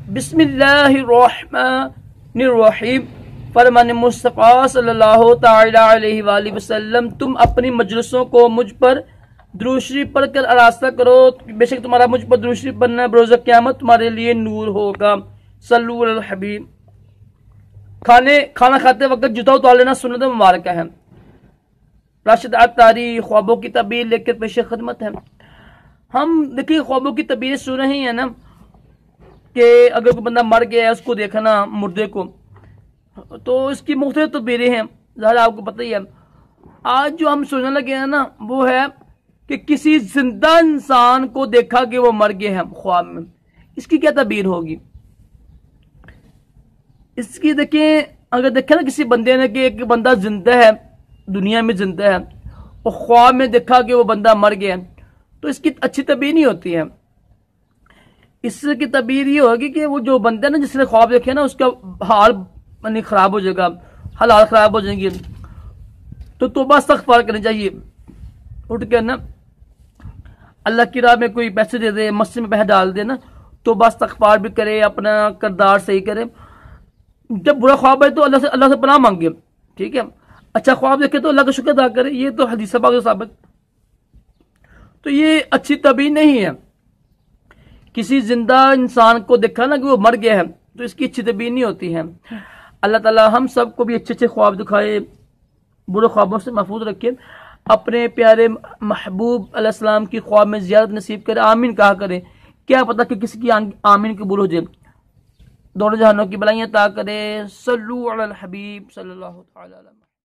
बिस्मिल्लाहिर्रहमानिर्रहीम। फरमान मुस्तफ़ा सल्लल्लाहु तआला अलैहि वसल्लम, तुम अपनी मजलिसों को मुझ पर दुरूद शरीफ पढ़कर आरास्ता करो, बेशक तुम्हारा मुझ पर दुरूद शरीफ पढ़ना बरोज़ क़यामत तुम्हारे लिए नूर होगा। सल्लु अलल हबीब। खाना खाते वक्त जूता उतार लेना सुन्नत मुबारक है। राशिद अत्तारी ख्वाबों की तबीर लेकर पेश खिदमत है। हम देखिए ख्वाबों की तबीर सुन रहे हैं ना कि अगर कोई बंदा मर गया है उसको देखना मुर्दे को, तो इसकी मुख्तलिफ तबीरें हैं, ज़्यादा आपको पता ही है। आज जो हम सुनने लगे हैं ना वो है कि किसी जिंदा इंसान को देखा कि वो मर गए हैं ख्वाब में। इसकी क्या तबीर होगी? इसकी देखें, अगर देखें ना किसी बंदे ने कि एक बंदा जिंदा है, दुनिया में जिंदा है, और ख्वाब में देखा कि वो बंदा मर गया, तो इसकी अच्छी तबीर नहीं होती है। इसकी तबीर ये होगी कि वो जो बंदा ना जिसने ख्वाब देखे ना उसका हाल यानी खराब हो जाएगा, हालात खराब हो जाएंगे। तो तौबा इस्तग़फ़ार करनी चाहिए। उठ के ना अल्लाह की राह में कोई पैसे दे दे, मस्जिद में पैसे डाल दे ना, तौबा इस्तग़फ़ार भी करे, अपना किरदार सही करे। जब बुरा ख्वाब है तो अल्लाह से पनाह मांगे, ठीक है। अच्छा ख्वाब देखे तो अल्लाह का शुक्र अदा करे। ये तो हदीस पाक से साबित। तो ये अच्छी तबीर नहीं है। किसी जिंदा इंसान को देखा ना कि वो मर गया है, तो इसकी अच्छी तबीर नहीं होती है। अल्लाह ताला हम सबको भी अच्छे अच्छे ख्वाब दिखाए, बुरे ख्वाबों से महफूज रखे, अपने प्यारे महबूब अलैहिस्सलाम की ख्वाब में ज़ियारत नसीब करे। आमीन कहा करें। क्या पता कि किसी की आमीन कबूल हो जाए, दोनों जहानों की भलाइयाँ अता करे। सल्लु अलल हबीब सल्लल्लाहु अलैहि वसल्लम।